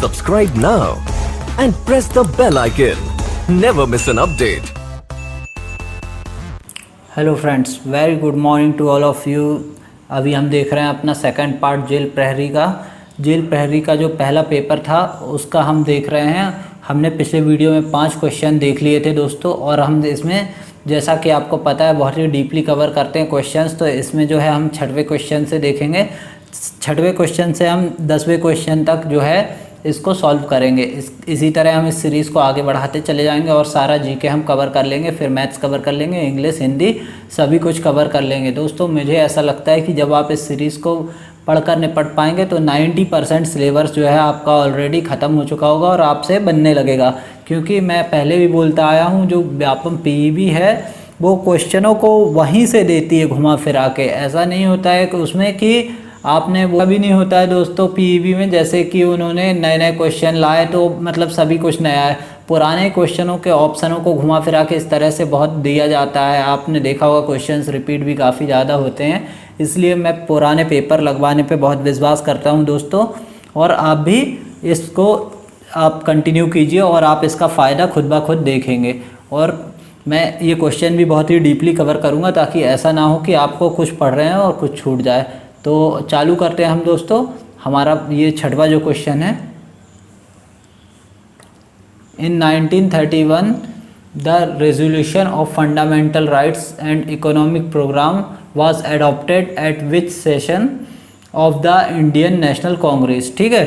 Subscribe now and press the bell icon. Never miss an update. Hello friends, very good morning to all of you. अभी हम देख रहे हैं अपना second part jail प्रहरी का। जेल प्रहरी का जो पहला पेपर था उसका हम देख रहे हैं। हमने पिछले वीडियो में 5 क्वेश्चन देख लिए थे दोस्तों, और हम इसमें जैसा कि आपको पता है बहुत ही डीपली कवर करते हैं क्वेश्चंस। तो इसमें जो है हम 6वें क्वेश्चन से देखेंगे। 6वें क्वेश्चन से हम 10वें क्वेश्चन तक जो है इसको सॉल्व करेंगे। इसी तरह हम इस सीरीज़ को आगे बढ़ाते चले जाएंगे और सारा जीके हम कवर कर लेंगे, फिर मैथ्स कवर कर लेंगे, इंग्लिश, हिंदी सभी कुछ कवर कर लेंगे। दोस्तों मुझे ऐसा लगता है कि जब आप इस सीरीज़ को पढ़कर निपट पाएंगे तो 90% सिलेबस जो है आपका ऑलरेडी ख़त्म हो चुका होगा और आपसे बनने लगेगा। क्योंकि मैं पहले भी बोलता आया हूँ, जो व्यापम पीईबी है वो क्वेश्चनों को वहीं से देती है घुमा फिरा के। ऐसा नहीं होता है कि उसमें कि आपने वो भी नहीं होता है दोस्तों पीईबी में जैसे कि उन्होंने नए नए क्वेश्चन लाए तो मतलब सभी कुछ नया है। पुराने क्वेश्चनों के ऑप्शनों को घुमा फिरा के इस तरह से बहुत दिया जाता है। आपने देखा होगा क्वेश्चंस रिपीट भी काफ़ी ज़्यादा होते हैं। इसलिए मैं पुराने पेपर लगवाने पे बहुत विश्वास करता हूं दोस्तों, और आप भी इसको आप कंटिन्यू कीजिए और आप इसका फ़ायदा खुद ब खुद देखेंगे। और मैं ये क्वेश्चन भी बहुत ही डीपली कवर करूँगा ताकि ऐसा ना हो कि आपको कुछ पढ़ रहे हैं और कुछ छूट जाए। तो चालू करते हैं हम दोस्तों। हमारा ये 6वां जो क्वेश्चन है, in 1931 the resolution of fundamental rights and economic program was adopted at which session of the Indian National Congress. ठीक है,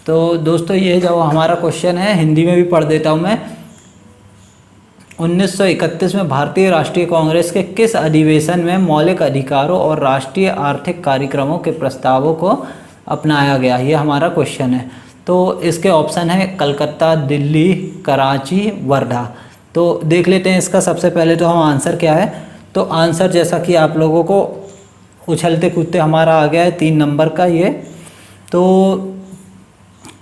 तो दोस्तों ये जो हमारा क्वेश्चन है हिंदी में भी पढ़ देता हूँ मैं। 1931 में भारतीय राष्ट्रीय कांग्रेस के किस अधिवेशन में मौलिक अधिकारों और राष्ट्रीय आर्थिक कार्यक्रमों के प्रस्तावों को अपनाया गया? ये हमारा क्वेश्चन है। तो इसके ऑप्शन है कलकत्ता, दिल्ली, कराची, वर्धा। तो देख लेते हैं इसका। सबसे पहले तो हम आंसर क्या है, तो आंसर जैसा कि आप लोगों को उछलते कूदते हमारा आ गया है 3 नंबर का ये, तो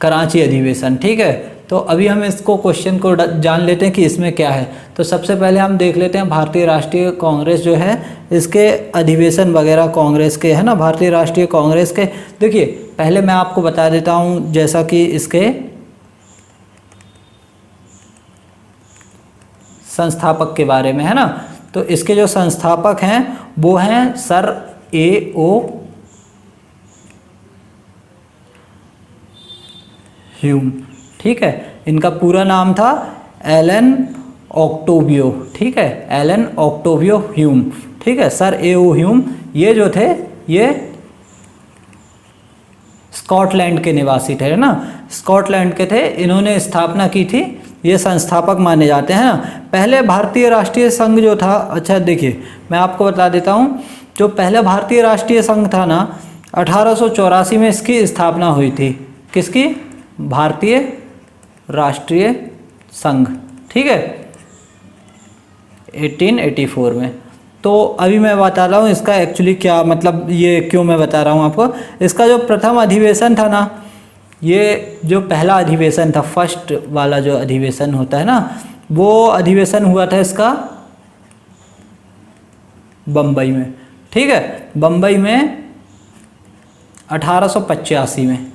कराची अधिवेशन। ठीक है, तो अभी हम इसको क्वेश्चन को जान लेते हैं कि इसमें क्या है। तो सबसे पहले हम देख लेते हैं भारतीय राष्ट्रीय कांग्रेस जो है इसके अधिवेशन वगैरह कांग्रेस के है ना, भारतीय राष्ट्रीय कांग्रेस के। देखिए पहले मैं आपको बता देता हूं जैसा कि इसके संस्थापक के बारे में है ना। तो इसके जो संस्थापक हैं वो हैं सर A.O. ह्यूम। ठीक है, इनका पूरा नाम था एलन ऑक्टेवियो। ठीक है, एलन ऑक्टेवियो ह्यूम। ठीक है, सर A.O. ह्यूम ये जो थे ये स्कॉटलैंड के निवासी थे ना, स्कॉटलैंड के थे। इन्होंने स्थापना की थी, ये संस्थापक माने जाते हैं ना। पहले भारतीय राष्ट्रीय संघ जो था, अच्छा देखिए मैं आपको बता देता हूँ, जो पहले भारतीय राष्ट्रीय संघ था ना 1884 में इसकी स्थापना हुई थी। किसकी? भारतीय राष्ट्रीय संघ। ठीक है, 1884 में। तो अभी मैं बता रहा हूँ इसका एक्चुअली क्या मतलब, ये क्यों मैं बता रहा हूँ आपको। इसका जो प्रथम अधिवेशन था ना, ये जो पहला अधिवेशन था, फर्स्ट वाला जो अधिवेशन होता है ना, वो अधिवेशन हुआ था इसका बम्बई में। ठीक है, बम्बई में 1885 में।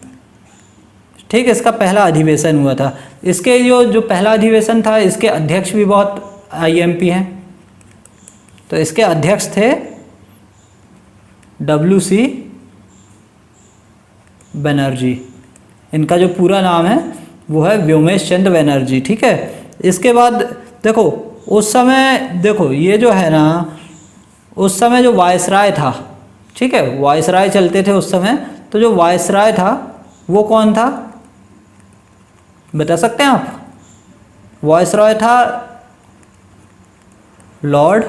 ठीक है, इसका पहला अधिवेशन हुआ था। इसके जो पहला अधिवेशन था इसके अध्यक्ष भी बहुत IMP हैं। तो इसके अध्यक्ष थे WC बनर्जी। इनका जो पूरा नाम है वो है व्योमेश चंद्र बनर्जी। ठीक है, इसके बाद देखो उस समय, देखो ये जो है ना, उस समय जो वायसराय था, ठीक है, वायसराय चलते थे उस समय। तो जो वायसराय था वो कौन था बता सकते हैं आप? वायसराय था लॉर्ड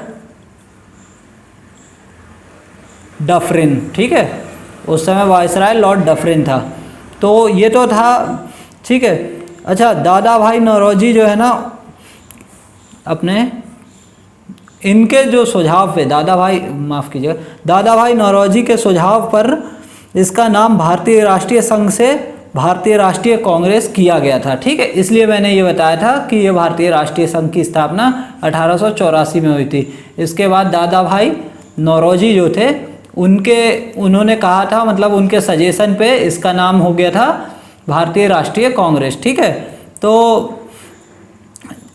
डफरिन। ठीक है, उस समय वायसराय लॉर्ड डफरिन था। तो ये तो था। ठीक है, अच्छा दादा भाई नौरोजी जो है ना अपने, इनके जो सुझाव पे, दादा भाई नौरोजी के सुझाव पर इसका नाम भारतीय राष्ट्रीय संघ से भारतीय राष्ट्रीय कांग्रेस किया गया था। ठीक है, इसलिए मैंने ये बताया था कि ये भारतीय राष्ट्रीय संघ की स्थापना 1884 में हुई थी। इसके बाद दादा भाई नौरोजी जो थे उन्होंने कहा था, मतलब उनके सजेशन पे इसका नाम हो गया था भारतीय राष्ट्रीय कांग्रेस। ठीक है, तो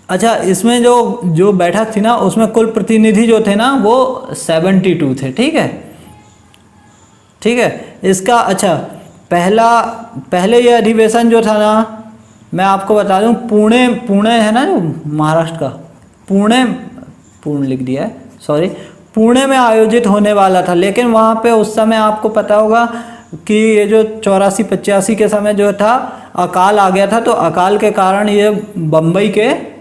अच्छा, इसमें जो बैठक थी ना, उसमें कुल प्रतिनिधि जो थे ना वो 72 थे। ठीक है, ठीक है। इसका अच्छा, पहले ये अधिवेशन जो था ना, मैं आपको बता दूं, पुणे है ना जो महाराष्ट्र का, पुणे लिख दिया है, सॉरी, पुणे में आयोजित होने वाला था। लेकिन वहाँ पे उस समय आपको पता होगा कि ये जो 84-85 के समय जो था अकाल आ गया था, तो अकाल के कारण ये बम्बई के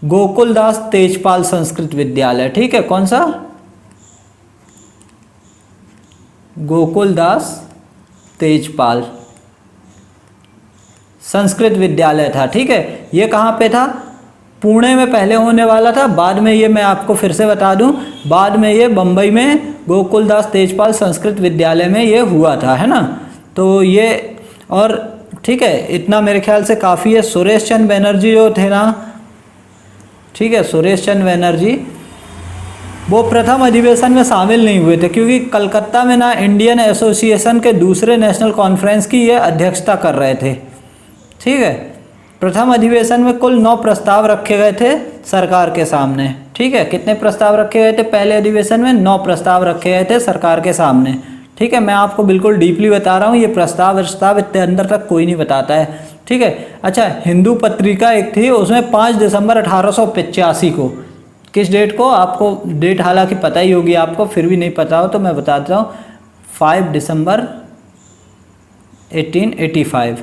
गोकुलदास तेजपाल संस्कृत विद्यालय, ठीक है, कौन सा, गोकुलदास तेजपाल संस्कृत विद्यालय था। ठीक है, ये कहाँ पे था, पुणे में पहले होने वाला था, बाद में ये, मैं आपको फिर से बता दूं, बाद में ये बम्बई में गोकुलदास तेजपाल संस्कृत विद्यालय में ये हुआ था, है ना। तो ये, और ठीक है, इतना मेरे ख्याल से काफ़ी है। सुरेश चंद्र बनर्जी जो थे ना, ठीक है, सुरेश चंद्र बनर्जी वो प्रथम अधिवेशन में शामिल नहीं हुए थे, क्योंकि कलकत्ता में ना इंडियन एसोसिएशन के दूसरे नेशनल कॉन्फ्रेंस की ये अध्यक्षता कर रहे थे। ठीक है, प्रथम अधिवेशन में कुल 9 प्रस्ताव रखे गए थे सरकार के सामने। ठीक है, कितने प्रस्ताव रखे गए थे पहले अधिवेशन में, 9 प्रस्ताव रखे गए थे सरकार के सामने। ठीक है, मैं आपको बिल्कुल डीपली बता रहा हूँ, ये प्रस्ताव इतने अंदर तक कोई नहीं बताता है। ठीक है, अच्छा, हिंदू पत्रिका एक थी, उसमें 5 दिसंबर 1885 को, किस डेट को, आपको डेट हालांकि पता ही होगी आपको, फिर भी नहीं पता हो तो मैं बता देता हूँ, 5 दिसंबर 1885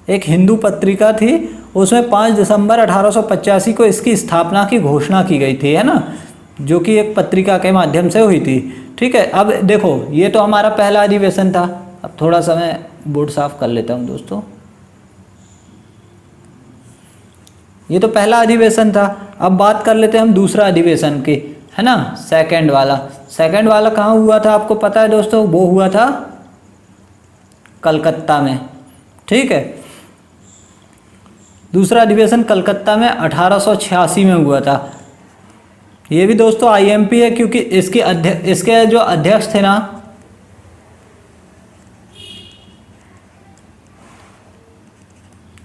एक हिंदू पत्रिका थी, उसमें 5 दिसंबर 1885 को इसकी स्थापना की घोषणा की गई थी, है ना, जो कि एक पत्रिका के माध्यम से हुई थी। ठीक है, अब देखो, ये तो हमारा पहला अधिवेशन था। अब थोड़ा सा मैं बोर्ड साफ कर लेता हूँ दोस्तों, ये तो पहला अधिवेशन था। अब बात कर लेते हैं हम दूसरा अधिवेशन की, है ना, सेकंड वाला कहाँ हुआ था आपको पता है दोस्तों, वो हुआ था कलकत्ता में। ठीक है, दूसरा अधिवेशन कलकत्ता में 1886 में हुआ था। ये भी दोस्तों आईएमपी है, क्योंकि इसके जो अध्यक्ष थे ना,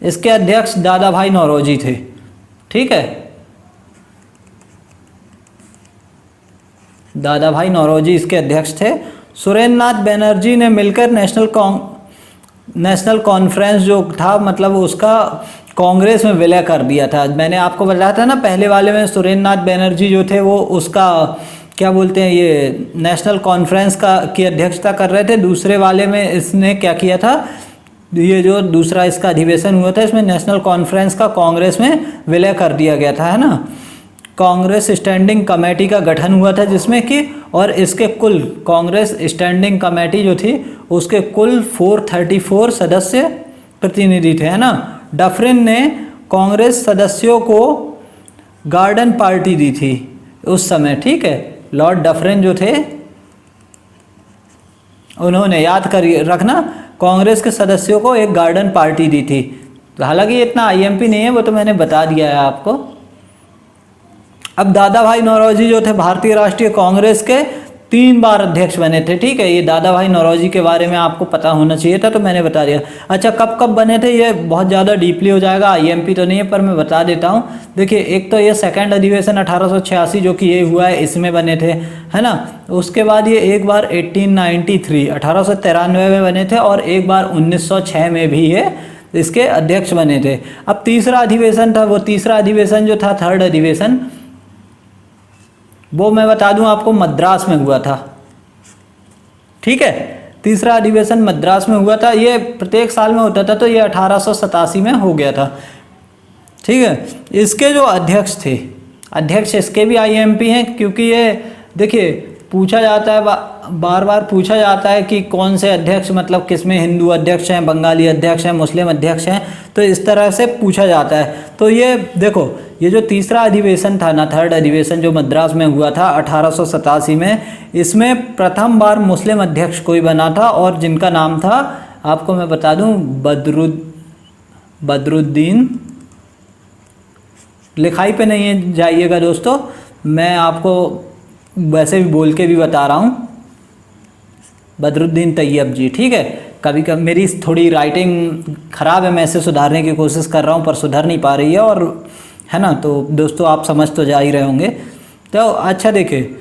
इसके अध्यक्ष दादा भाई नौरोजी थे। ठीक है, दादा भाई नौरोजी इसके अध्यक्ष थे। सुरेंद्र नाथ बनर्जी ने मिलकर नेशनल कॉन्फ्रेंस जो था, मतलब उसका कांग्रेस में विलय कर दिया था। मैंने आपको बताया था ना पहले वाले में, सुरेंद्र नाथ बनर्जी जो थे वो उसका क्या बोलते हैं, ये नेशनल कॉन्फ्रेंस की अध्यक्षता कर रहे थे। दूसरे वाले में इसने क्या किया था, ये जो दूसरा इसका अधिवेशन हुआ था, इसमें नेशनल कॉन्फ्रेंस का कांग्रेस में विलय कर दिया गया था, है ना। कांग्रेस स्टैंडिंग कमेटी का गठन हुआ था जिसमें कि, और इसके कुल कांग्रेस स्टैंडिंग कमेटी जो थी उसके कुल 434 सदस्य प्रतिनिधि थे, है ना। डफरिन ने कांग्रेस सदस्यों को गार्डन पार्टी दी थी उस समय। ठीक है, लॉर्ड डफरिन जो थे, उन्होंने, याद करिए रखना, कांग्रेस के सदस्यों को एक गार्डन पार्टी दी थी। हालांकि इतना आईएमपी नहीं है, वो तो मैंने बता दिया है आपको। अब दादा भाई नौरोजी जो थे भारतीय राष्ट्रीय कांग्रेस के 3 बार अध्यक्ष बने थे। ठीक है, ये दादा भाई नौरोजी के बारे में आपको पता होना चाहिए था, तो मैंने बता दिया। अच्छा, कब कब बने थे, ये बहुत ज़्यादा डीपली हो जाएगा, आईएमपी तो नहीं है, पर मैं बता देता हूँ। देखिए, एक तो ये सेकंड अधिवेशन 1886 जो कि ये हुआ है, इसमें बने थे, है ना। उसके बाद ये एक बार 1893 में बने थे, और एक बार 1906 में भी ये इसके अध्यक्ष बने थे। अब तीसरा अधिवेशन था, वो तीसरा अधिवेशन जो था, थर्ड अधिवेशन, वो मैं बता दूं आपको, मद्रास में हुआ था। ठीक है, तीसरा अधिवेशन मद्रास में हुआ था। ये प्रत्येक साल में होता था, तो ये 1887 में हो गया था। ठीक है, इसके जो अध्यक्ष थे, अध्यक्ष इसके भी आईएमपी हैं, क्योंकि ये देखिए पूछा जाता है, बार बार पूछा जाता है कि कौन से अध्यक्ष, मतलब किसमें हिंदू अध्यक्ष हैं, बंगाली अध्यक्ष हैं, मुस्लिम अध्यक्ष हैं, तो इस तरह से पूछा जाता है। तो ये देखो, ये जो तीसरा अधिवेशन था ना, थर्ड अधिवेशन जो मद्रास में हुआ था 1887 में, इसमें प्रथम बार मुस्लिम अध्यक्ष कोई बना था, और जिनका नाम था, आपको मैं बता दूं, बदरुद्दीन। लिखाई पे नहीं जाइएगा दोस्तों, मैं आपको वैसे भी बोल के भी बता रहा हूँ। बदरुद्दीन तैयब जी, ठीक है। कभी कभी मेरी थोड़ी राइटिंग ख़राब है, मैं इसे सुधारने की कोशिश कर रहा हूँ पर सुधर नहीं पा रही है, और है ना, तो दोस्तों आप समझ तो जा ही रहे होंगे। तो अच्छा देखिए,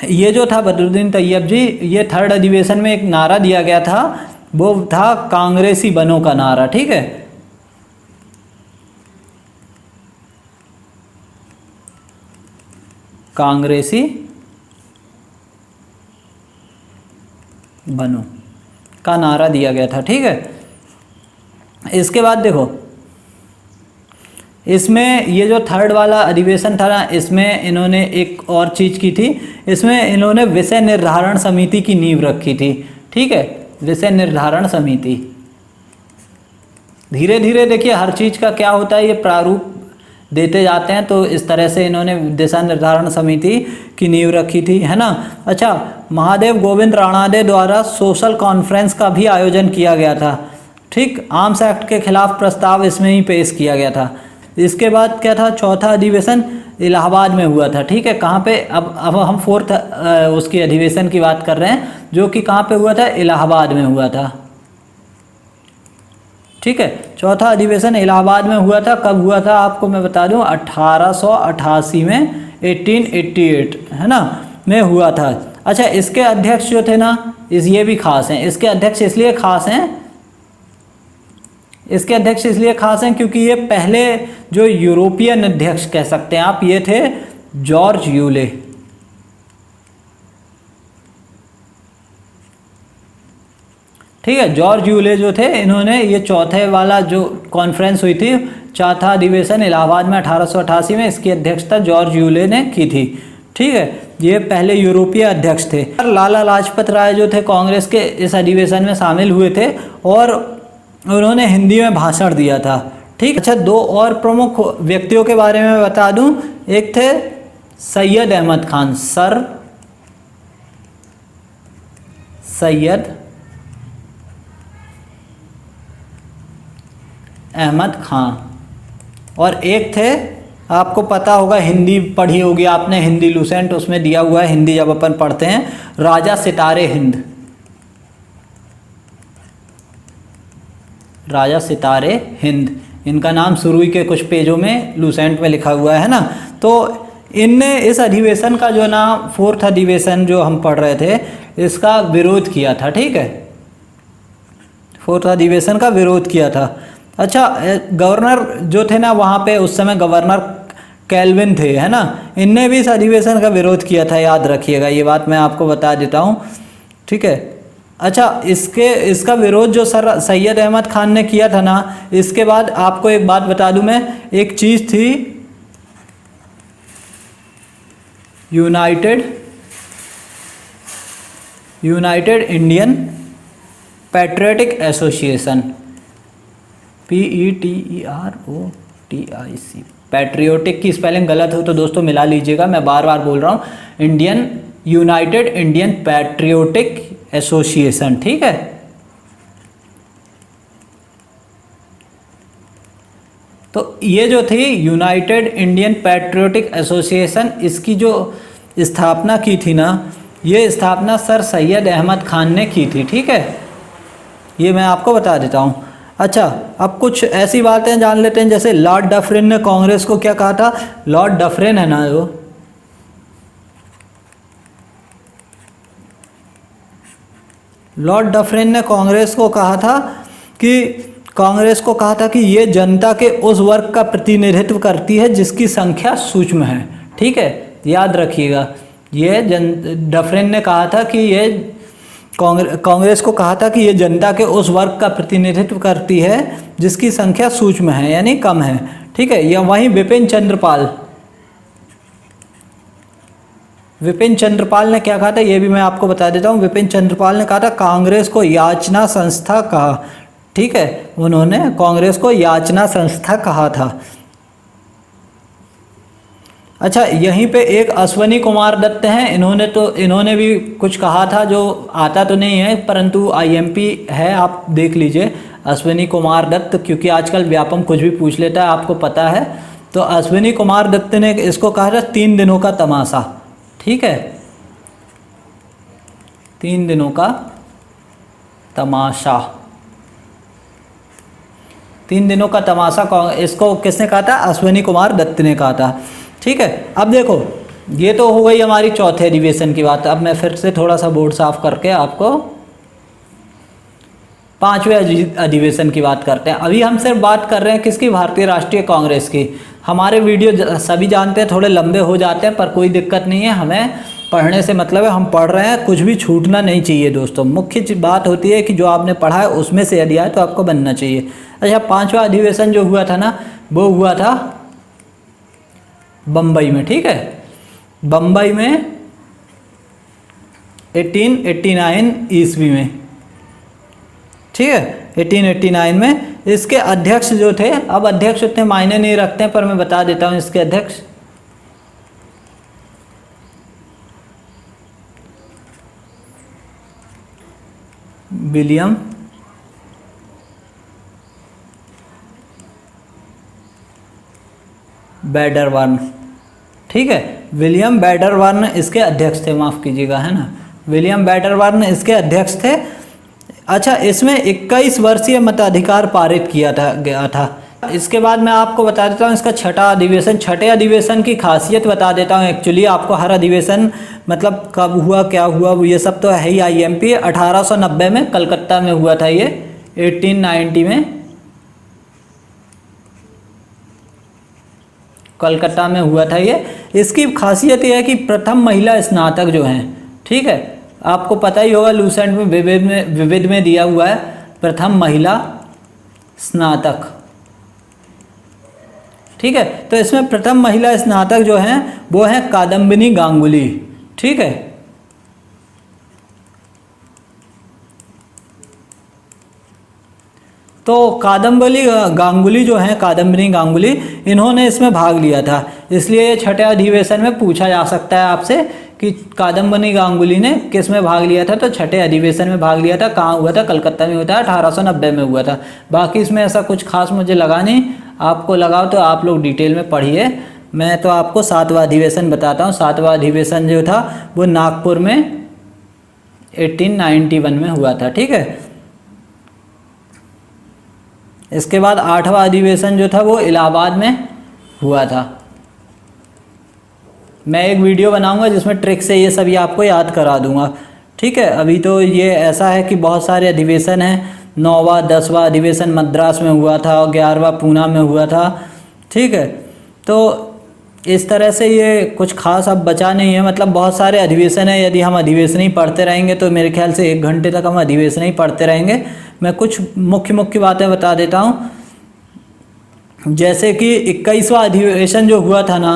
ये जो था बदरुद्दीन तैयब जी, ये थर्ड अधिवेशन में एक नारा दिया गया था, वो था कांग्रेसी बनो का नारा, ठीक है। कांग्रेसी बनो का नारा दिया गया था, ठीक है। इसके बाद देखो, इसमें ये जो थर्ड वाला अधिवेशन था ना, इसमें इन्होंने एक और चीज़ की थी, इसमें इन्होंने विषय निर्धारण समिति की नींव रखी थी, ठीक है। विषय निर्धारण समिति, धीरे धीरे देखिए हर चीज़ का क्या होता है, ये प्रारूप देते जाते हैं, तो इस तरह से इन्होंने दिशा निर्धारण समिति की नींव रखी थी, है ना। अच्छा, महादेव गोविंद राणादे द्वारा सोशल कॉन्फ्रेंस का भी आयोजन किया गया था, ठीक। आर्म्स एक्ट के खिलाफ प्रस्ताव इसमें ही पेश किया गया था। इसके बाद क्या था, चौथा अधिवेशन इलाहाबाद में हुआ था, ठीक है। कहाँ पे, अब हम फोर्थ उसकी अधिवेशन की बात कर रहे हैं, जो कि कहाँ पे हुआ था, इलाहाबाद में हुआ था, ठीक है। चौथा अधिवेशन इलाहाबाद में हुआ था। कब हुआ था आपको मैं बता दूं, 1888 में, 1888, है ना, में हुआ था। अच्छा, इसके अध्यक्ष जो थे ना, ये भी खास हैं। इसके अध्यक्ष इसलिए खास हैं, इसके अध्यक्ष इसलिए खास हैं क्योंकि ये पहले जो यूरोपियन अध्यक्ष कह सकते हैं आप, ये थे जॉर्ज यूले, ठीक है। जॉर्ज यूले जो थे, इन्होंने ये चौथे वाला जो कॉन्फ्रेंस हुई थी, चौथा अधिवेशन इलाहाबाद में 1888 में, इसकी अध्यक्षता जॉर्ज यूले ने की थी, ठीक है। ये पहले यूरोपीय अध्यक्ष थे। लाला लाजपत राय जो थे कांग्रेस के, इस अधिवेशन में शामिल हुए थे और उन्होंने हिंदी में भाषण दिया था, ठीक। अच्छा, दो और प्रमुख व्यक्तियों के बारे में बता दूं, एक थे सैयद अहमद खान, सर सैयद अहमद खान, और एक थे, आपको पता होगा, हिंदी पढ़ी होगी आपने, हिंदी लूसेंट उसमें दिया हुआ है, हिंदी जब अपन पढ़ते हैं, राजा सितारे हिंद, राजा सितारे हिंद, इनका नाम शुरू के कुछ पेजों में लूसेंट में लिखा हुआ है ना। तो इनने इस अधिवेशन का जो ना, फोर्थ अधिवेशन जो हम पढ़ रहे थे, इसका विरोध किया था, ठीक है। फोर्थ अधिवेशन का विरोध किया था। अच्छा, गवर्नर जो थे ना वहाँ पे, उस समय गवर्नर कैल्विन थे, है ना, इनने भी इस अधिवेशन का विरोध किया था, याद रखिएगा, ये बात मैं आपको बता देता हूँ, ठीक है। अच्छा, इसका विरोध जो सर सैयद अहमद खान ने किया था ना, इसके बाद आपको एक बात बता दूं मैं, एक चीज़ थी United Indian patriotic association, PETEROTIC, patriotic की स्पेलिंग गलत हो तो दोस्तों मिला लीजिएगा, मैं बार बार बोल रहा हूँ, यूनाइटेड इंडियन पैट्रियोटिक एसोसिएशन, ठीक है। तो ये जो थी यूनाइटेड इंडियन पैट्रियोटिक एसोसिएशन, इसकी जो स्थापना की थी ना, ये स्थापना सर सैयद अहमद खान ने की थी, ठीक है। ये मैं आपको बता देता हूँ। अच्छा, अब कुछ ऐसी बातें जान लेते हैं, जैसे लॉर्ड डफरिन ने कांग्रेस को क्या कहा था। लॉर्ड डफरिन है ना, वो लॉर्ड डफरिन ने कांग्रेस को कहा था कि ये जनता के उस वर्ग का प्रतिनिधित्व करती है जिसकी संख्या सूक्ष्म है, ठीक है, याद रखिएगा। ये डफरिन ने कहा था कि ये कांग्रेस को कहा था कि ये जनता के उस वर्ग का प्रतिनिधित्व करती है जिसकी संख्या सूक्ष्म है, यानी कम है, ठीक है। या वहीं विपिन चंद्रपाल ने क्या कहा था, ये भी मैं आपको बता देता हूँ। विपिन चंद्रपाल ने कहा था कांग्रेस को याचना संस्था कहा, ठीक है, उन्होंने कांग्रेस को याचना संस्था कहा था। अच्छा, यहीं पे एक अश्वनी कुमार दत्त हैं, इन्होंने भी कुछ कहा था, जो आता तो नहीं है परंतु IMP है, आप देख लीजिए, अश्वनी कुमार दत्त, क्योंकि आजकल व्यापम कुछ भी पूछ लेता है, आपको पता है। तो अश्वनी कुमार दत्त ने इसको कहा था 3 दिनों का तमाशा, ठीक है। 3 दिनों का तमाशा। 3 दिनों का तमाशा इसको किसने कहा था? अश्विनी कुमार दत्त ने कहा था। ठीक है, अब देखो ये तो हो गई हमारी चौथे अधिवेशन की बात। अब मैं फिर से थोड़ा सा बोर्ड साफ करके आपको 5वें अधिवेशन की बात करते हैं। अभी हम सिर्फ बात कर रहे हैं किसकी? भारतीय राष्ट्रीय कांग्रेस की। हमारे वीडियो सभी जानते हैं थोड़े लंबे हो जाते हैं, पर कोई दिक्कत नहीं है, हमें पढ़ने से मतलब है, हम पढ़ रहे हैं, कुछ भी छूटना नहीं चाहिए दोस्तों। मुख्य बात होती है कि जो आपने पढ़ा है उसमें से यदि आए तो आपको बनना चाहिए। अच्छा, 5वां अधिवेशन जो हुआ था ना, वो हुआ था बम्बई में। ठीक है, बम्बई में 1889 ईस्वी में। ठीक है, 1889 में। इसके अध्यक्ष जो थे, अब अध्यक्ष उतने मायने नहीं रखते हैं पर मैं बता देता हूं इसके अध्यक्ष विलियम बैडरबर्न। ठीक है, विलियम बैडरबर्न इसके अध्यक्ष थे, माफ़ कीजिएगा, है ना, विलियम बैडरबर्न इसके अध्यक्ष थे। अच्छा, इसमें 21 वर्षीय मताधिकार पारित किया गया था। इसके बाद मैं आपको बता देता हूँ इसका छठा अधिवेशन। छठे अधिवेशन की खासियत बता देता हूँ। एक्चुअली आपको हर अधिवेशन मतलब कब हुआ, क्या हुआ, ये सब तो है ही। IMP 1890 में कलकत्ता में हुआ था ये, 1890 में कलकत्ता में हुआ था ये। इसकी खासियत ये है कि प्रथम महिला स्नातक जो हैं, ठीक है, आपको पता ही होगा लूसेंट में विविध में दिया हुआ है प्रथम महिला स्नातक। ठीक है, तो इसमें प्रथम महिला स्नातक जो हैं वो हैं कादम्बिनी गांगुली। ठीक है, तो कादम्बिनी गांगुली जो हैं, कादम्बिनी गांगुली, इन्होंने इसमें भाग लिया था। इसलिए ये छठे अधिवेशन में पूछा जा सकता है आपसे कि कादम्बिनी गांगुली ने किस में भाग लिया था। तो छठे अधिवेशन में भाग लिया था। कहाँ हुआ था? कलकत्ता में हुआ था, 1890 में हुआ था। बाकी इसमें ऐसा कुछ खास मुझे लगा नहीं, आपको लगाओ तो आप लोग डिटेल में पढ़िए। मैं तो आपको 7वां अधिवेशन बताता हूँ। 7वां अधिवेशन जो था वो नागपुर में 1891 में हुआ था। ठीक है, इसके बाद 8वां अधिवेशन जो था वो इलाहाबाद में हुआ था। मैं एक वीडियो बनाऊंगा जिसमें ट्रिक से ये सभी आपको याद करा दूंगा। ठीक है, अभी तो ये ऐसा है कि बहुत सारे अधिवेशन हैं। 9वां 10वां अधिवेशन मद्रास में हुआ था और 11वां पूना में हुआ था। ठीक है, तो इस तरह से ये कुछ खास अब बचा नहीं है। मतलब बहुत सारे अधिवेशन हैं, यदि हम अधिवेशन ही पढ़ते रहेंगे तो मेरे ख्याल से 1 घंटे तक हम अधिवेशन ही पढ़ते रहेंगे। मैं कुछ मुख्य बातें बता देता हूँ, जैसे कि 21वां अधिवेशन जो हुआ था ना,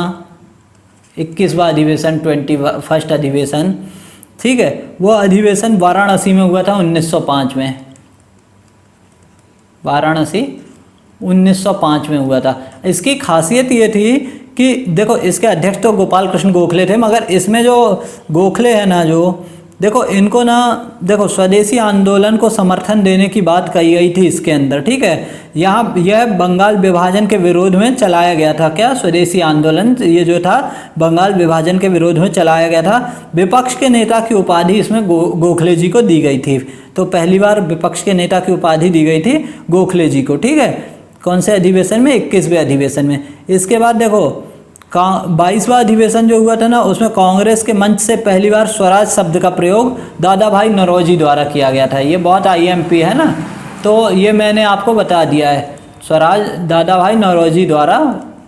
21वां अधिवेशन, 21st अधिवेशन, ठीक है, वो अधिवेशन वाराणसी में हुआ था 1905 में। वाराणसी 1905 में हुआ था। इसकी खासियत ये थी कि देखो, इसके अध्यक्ष तो गोपाल कृष्ण गोखले थे, मगर इसमें जो गोखले हैं ना, जो देखो इनको ना, देखो स्वदेशी आंदोलन को समर्थन देने की बात कही गई थी इसके अंदर। ठीक है, यहाँ यह बंगाल विभाजन के विरोध में चलाया गया था। क्या? स्वदेशी आंदोलन ये जो था बंगाल विभाजन के विरोध में चलाया गया था। विपक्ष के नेता की उपाधि इसमें गोखले जी को दी गई थी। तो पहली बार विपक्ष के नेता की उपाधि दी गई थी गोखले जी को। ठीक है, कौन से अधिवेशन में? 21वें अधिवेशन में। इसके बाद देखो 22वां अधिवेशन जो हुआ था ना, उसमें कांग्रेस के मंच से पहली बार स्वराज शब्द का प्रयोग दादा भाई नौरोजी द्वारा किया गया था। ये बहुत IMP है ना, तो ये मैंने आपको बता दिया है। स्वराज दादा भाई नौरोजी द्वारा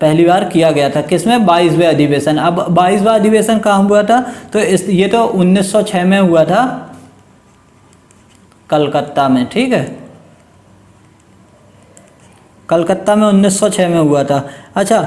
पहली बार किया गया था। किसमें? 22वें अधिवेशन। अब 22वां अधिवेशन कहाँ हुआ था? तो ये तो 1906 में हुआ था कलकत्ता में। ठीक है, कलकत्ता में 1906 में हुआ था। अच्छा,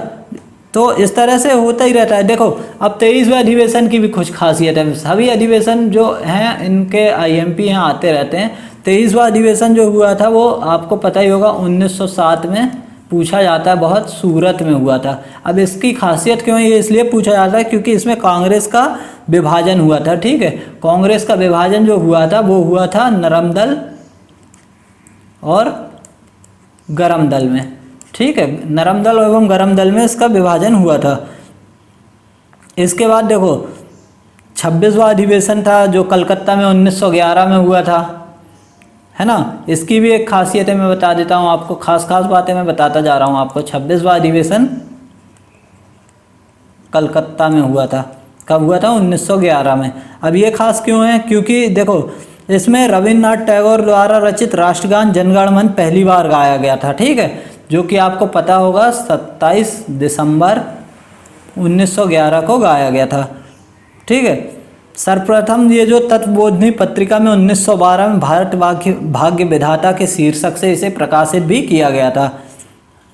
तो इस तरह से होता ही रहता है। देखो, अब 23वें अधिवेशन की भी कुछ खासियत है। सभी अधिवेशन जो हैं इनके IMP यहाँ आते रहते हैं। 23वां अधिवेशन जो हुआ था वो आपको पता ही होगा 1907 में पूछा जाता है, बहुत सूरत में हुआ था। अब इसकी खासियत क्यों है? ये इसलिए पूछा जाता है क्योंकि इसमें कांग्रेस का विभाजन हुआ था। ठीक है, कांग्रेस का विभाजन जो हुआ था वो हुआ था नरम दल और गरम दल में। ठीक है, नरम दल एवं गरम दल में इसका विभाजन हुआ था। इसके बाद देखो 26वां अधिवेशन था जो कलकत्ता में 1911 में हुआ था, है ना। इसकी भी एक खासियत है, मैं बता देता हूँ आपको, खास बातें मैं बताता जा रहा हूँ आपको। 26वां अधिवेशन कलकत्ता में हुआ था। कब हुआ था? 1911 में। अब ये खास क्यों है? क्योंकि देखो इसमें रविन्द्रनाथ टैगोर द्वारा रचित राष्ट्रगान जनगण मन पहली बार गाया गया था, ठीक है, जो कि आपको पता होगा 27 दिसंबर 1911 को गाया गया था, ठीक है। सर्वप्रथम ये जो तत्वबोधिनी पत्रिका में 1912 में भारत भाग्य विधाता के शीर्षक से इसे प्रकाशित भी किया गया था,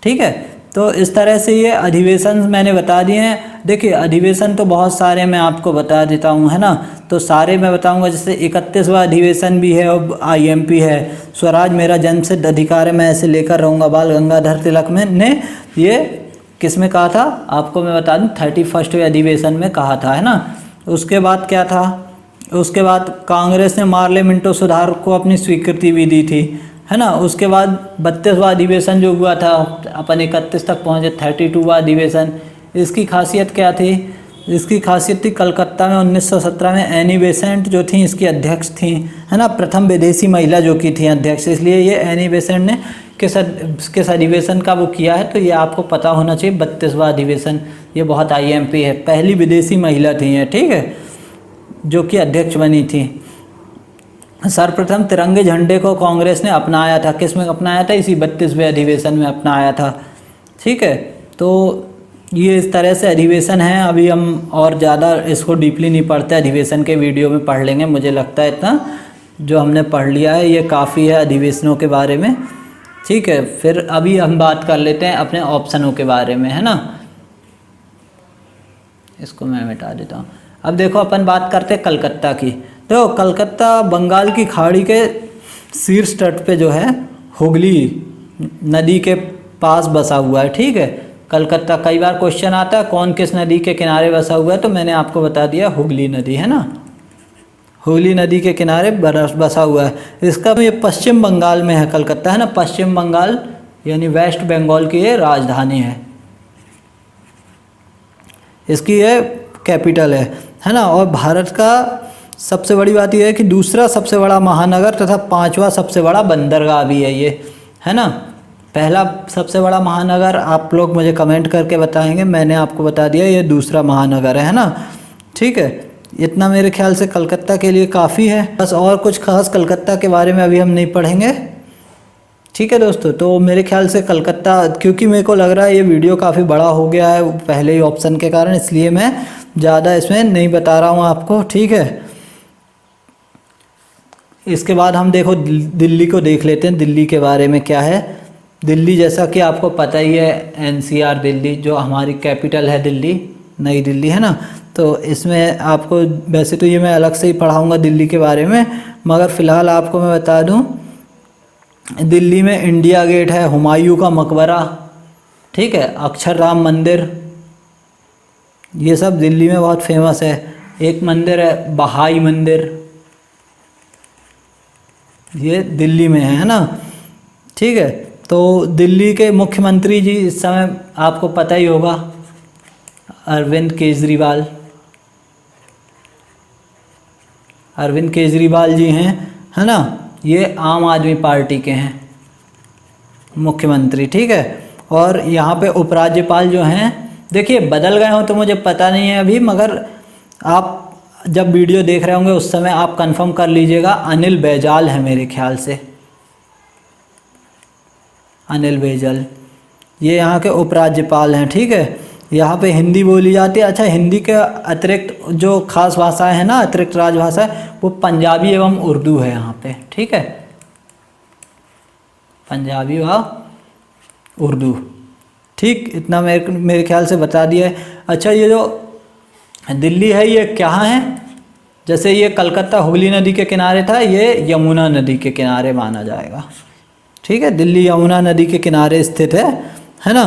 ठीक है। तो इस तरह से ये अधिवेशन मैंने बता दिए हैं। देखिए अधिवेशन तो बहुत सारे मैं आपको बता देता हूँ, है ना, तो सारे मैं बताऊँगा। जैसे 31वां अधिवेशन भी है और IMP है, स्वराज मेरा जन्मसिद्ध अधिकार है, मैं ऐसे लेकर रहूँगा, बाल गंगाधर तिलक ने ये किस में कहा था आपको मैं बता दूँ, 31वें अधिवेशन में कहा था, है ना। उसके बाद क्या था? उसके बाद कांग्रेस ने मार्ले मिंटो सुधार को अपनी स्वीकृति भी दी थी, है ना। उसके बाद 32वां अधिवेशन जो हुआ था, अपन 31 तक पहुँचे, 32वां अधिवेशन। इसकी खासियत क्या थी? इसकी खासियत थी कलकत्ता में 1917 में एनी बेसेंट जो थी इसकी अध्यक्ष थी, है ना, प्रथम विदेशी महिला जो की थी अध्यक्ष, इसलिए ये एनी बेसेंट ने किस अधिवेशन का वो किया है, तो ये आपको पता होना चाहिए। 32वां अधिवेशन, ये बहुत IMP है, पहली विदेशी महिला थी ये, ठीक है, जो कि अध्यक्ष बनी थी। सर्वप्रथम तिरंगे झंडे को कांग्रेस ने अपनाया था, किस में अपनाया था? इसी 32वें अधिवेशन में अपनाया था, ठीक है। तो ये इस तरह से अधिवेशन है। अभी हम और ज़्यादा इसको डीपली नहीं पढ़ते, अधिवेशन के वीडियो में पढ़ लेंगे। मुझे लगता है इतना जो हमने पढ़ लिया है ये काफ़ी है अधिवेशनों के बारे में, ठीक है। फिर अभी हम बात कर लेते हैं अपने ऑप्शनों के बारे में, है ना। इसको मैं मिटा देता हूँ। अब देखो अपन बात करते हैं कलकत्ता की। देखो कलकत्ता बंगाल की खाड़ी के शीर्ष तट पे जो है हुगली नदी के पास बसा हुआ है, ठीक है। कलकत्ता, कई बार क्वेश्चन आता है कौन किस नदी के किनारे बसा हुआ है, तो मैंने आपको बता दिया हुगली नदी, है ना, हुगली नदी के किनारे बसा हुआ है। इसका ये पश्चिम बंगाल में है कलकत्ता, है ना, पश्चिम बंगाल यानी वेस्ट बंगाल की ये राजधानी है, इसकी ये कैपिटल है ना। और भारत का सबसे बड़ी बात यह है कि दूसरा सबसे बड़ा महानगर तथा 5वां सबसे बड़ा बंदरगाह भी है ये, है ना। पहला सबसे बड़ा महानगर आप लोग मुझे कमेंट करके बताएंगे, मैंने आपको बता दिया ये दूसरा महानगर है ना, ठीक है। इतना मेरे ख्याल से कलकत्ता के लिए काफ़ी है। बस और कुछ खास कलकत्ता के बारे में अभी हम नहीं पढ़ेंगे, ठीक है दोस्तों। तो मेरे ख्याल से कलकत्ता, क्योंकि मेरे को लग रहा है ये वीडियो काफ़ी बड़ा हो गया है पहले ही ऑप्शन के कारण, इसलिए मैं ज़्यादा इसमें नहीं बता रहा हूँ आपको, ठीक है। इसके बाद हम देखो दिल्ली को देख लेते हैं, दिल्ली के बारे में क्या है। दिल्ली जैसा कि आपको पता ही है NCR दिल्ली, जो हमारी कैपिटल है दिल्ली, नई दिल्ली, है ना। तो इसमें आपको वैसे तो ये मैं अलग से ही पढ़ाऊँगा दिल्ली के बारे में, मगर फ़िलहाल आपको मैं बता दूँ दिल्ली में इंडिया गेट है, हुमायूं का मकबरा, ठीक है, अक्षरधाम मंदिर, ये सब दिल्ली में बहुत फेमस है। एक मंदिर है बहाई मंदिर, ये दिल्ली में है ना, ठीक है। तो दिल्ली के मुख्यमंत्री जी इस समय आपको पता ही होगा, अरविंद केजरीवाल, अरविंद केजरीवाल जी हैं, है ना। ये आम आदमी पार्टी के हैं मुख्यमंत्री, ठीक है। और यहाँ पे उपराज्यपाल जो हैं, देखिए बदल गए हों तो मुझे पता नहीं है अभी, मगर आप जब वीडियो देख रहे होंगे उस समय आप कंफर्म कर लीजिएगा। अनिल बैजल है मेरे ख्याल से, अनिल बैजल, ये यहाँ के उपराज्यपाल हैं, ठीक है। यहाँ पे हिंदी बोली जाती है। अच्छा, हिंदी के अतिरिक्त जो खास भाषाएं हैं ना, अतिरिक्त राजभाषा, वो पंजाबी एवं उर्दू है यहाँ पे, ठीक है, पंजाबी व उर्दू, ठीक। इतना मेरे ख्याल से बता दिया है। अच्छा, ये जो दिल्ली है ये कहाँ है? जैसे ये कलकत्ता हुगली नदी के किनारे था, ये यमुना नदी के किनारे माना जाएगा, ठीक है। दिल्ली यमुना नदी के किनारे स्थित है ना।